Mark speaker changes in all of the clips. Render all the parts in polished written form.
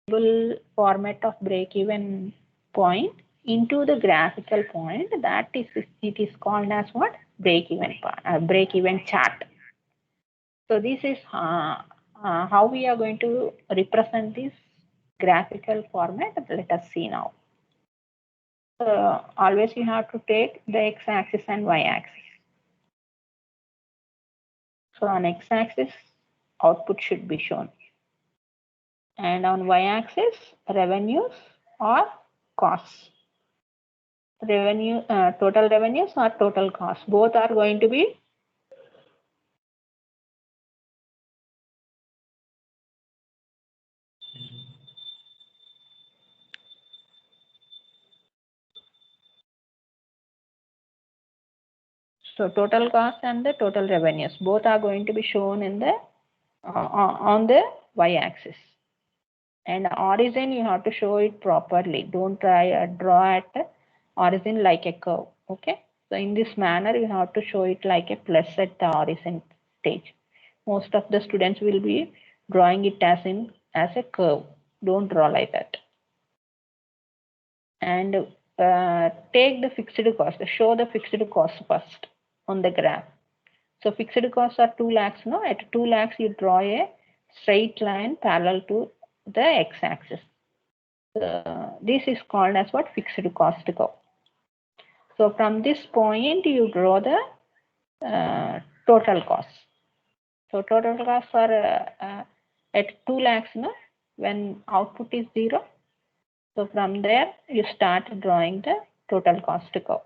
Speaker 1: format of break-even point into the graphical point, that is, it is called as what? Break-even chart. So this is how we are going to represent this graphical format. Let us see now. So always you have to take the x-axis and y-axis. So on x-axis, output should be shown. And on y-axis, revenues or costs. Total revenues or total costs. Both are going to be so total cost and the total revenues. Both are going to be shown in the on the y-axis. And origin, you have to show it properly. Don't try draw at origin like a curve. Okay. So in this manner, you have to show it like a plus at the origin stage. Most of the students will be drawing it as a curve. Don't draw like that. And take the fixed cost. Show the fixed cost first on the graph. So fixed costs are 2 lakhs. No, at 2 lakhs, you draw a straight line parallel to the x-axis. This is called as what? Fixed cost curve. So from this point, you draw the total costs. So total costs are at 2 lakhs, no? When output is 0. So from there, you start drawing the total cost curve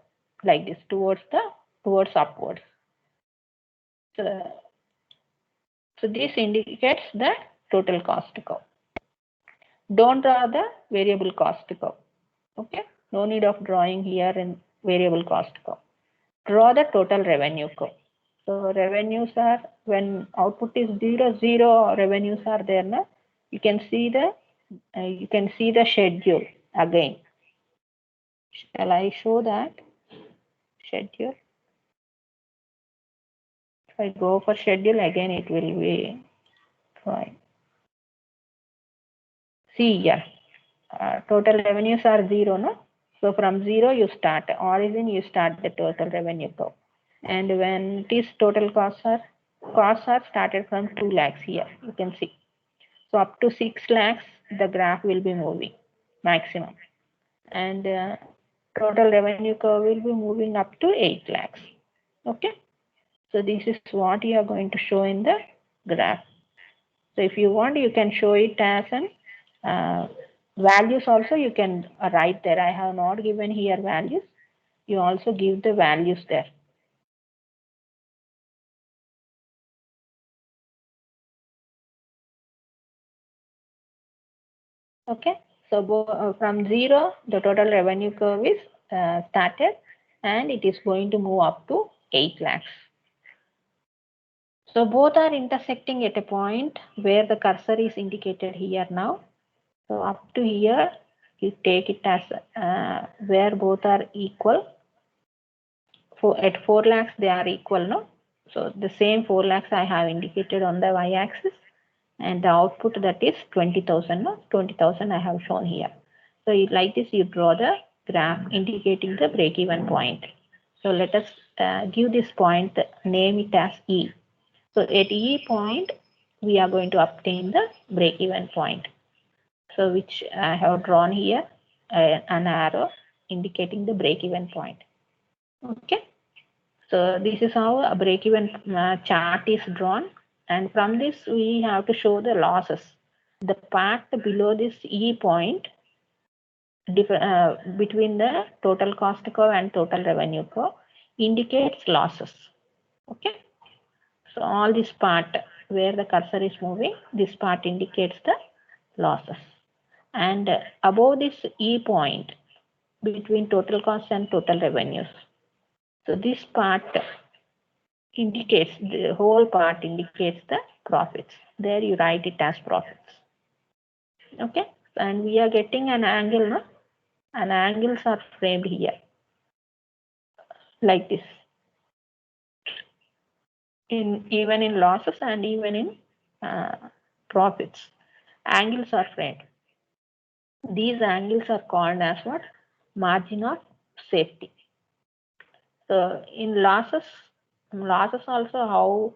Speaker 1: like this towards upwards. So this indicates the total cost curve. Don't draw the variable cost curve. Okay, no need of drawing here in variable cost curve. Draw the total revenue curve. So revenues are when output is 0, revenues are there. Now you can see the schedule again. Shall I show that schedule? If I go for schedule again, it will be fine. See here, total revenues are 0, no? So from 0 you start, origin you start the total revenue curve. And when it is total costs are started from 2 lakhs here, you can see. So up to 6 lakhs, the graph will be moving maximum. And total revenue curve will be moving up to 8 lakhs. Okay. So this is what you are going to show in the graph. So if you want, you can show it as an values also you can write there. I have not given here values. You also give the values there. Okay. So from 0, the total revenue curve is started and it is going to move up to 8 lakhs. So both are intersecting at a point where the cursor is indicated here now. So up to here, you take it as where both are equal. At 4 lakhs, they are equal, no? So the same 4 lakhs I have indicated on the y-axis, and the output that is 20,000, no? 20,000 I have shown here. So like this, you draw the graph indicating the break-even point. So let us give this point, name it as E. So at E point, we are going to obtain the break-even point. So which I have drawn here an arrow indicating the break-even point. Okay. So this is how a break-even chart is drawn. And from this, we have to show the losses. The part below this E point between the total cost curve and total revenue curve indicates losses. Okay. So all this part where the cursor is moving, this part indicates the losses. And above this E point between total cost and total revenues. So this part indicates, the whole part indicates the profits. There you write it as profits. Okay. And we are getting an angle, no? And angles are framed here. Like this. Even in losses and even in profits. Angles are framed. These angles are called as what? Margin of safety. So in losses also how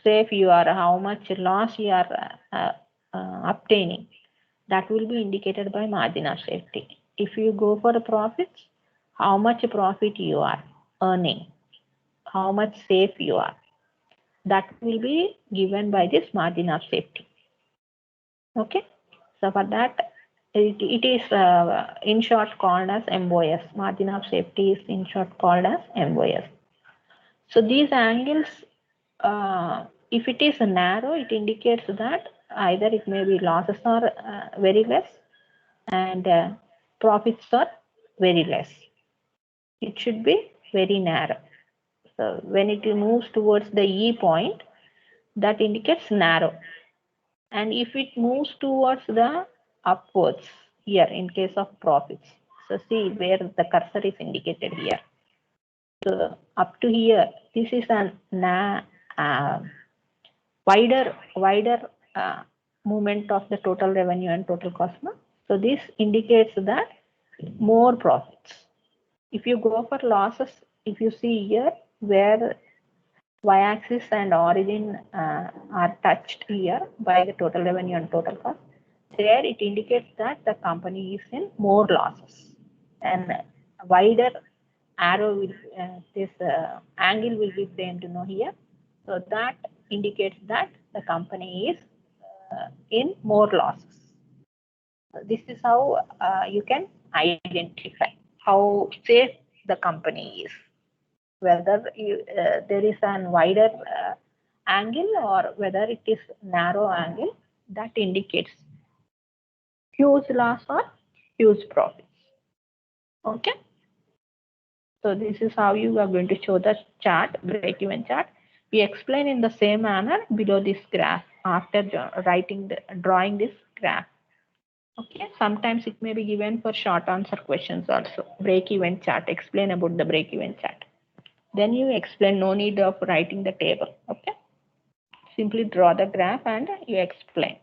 Speaker 1: safe you are, how much loss you are obtaining. That will be indicated by margin of safety. If you go for the profits, how much profit you are earning, how much safe you are. That will be given by this margin of safety. Okay. So for that, it is in short called as MOS. Margin of safety is in short called as MOS. So these angles, if it is narrow, it indicates that either it may be losses are very less and profits are very less. It should be very narrow. So when it moves towards the E point, that indicates narrow. And if it moves towards the upwards here in case of profits, so see where the cursor is indicated here. So up to here, this is an wider movement of the total revenue and total cost. So this indicates that more profits. If you go for losses, if you see here where y-axis and origin are touched here by the total revenue and total cost, there it indicates that the company is in more losses, and a wider arrow will this angle will give them to know here. So that indicates that the company is in more losses. This is how you can identify how safe the company is, whether there is a wider angle or whether it is narrow angle. That indicates huge loss or huge profits. Okay. So this is how you are going to show the chart, break-even chart. We explain in the same manner below this graph after drawing this graph. Okay, sometimes it may be given for short answer questions also. Break-even chart, explain about the break-even chart. Then you explain, no need of writing the table. Okay, simply draw the graph and you explain.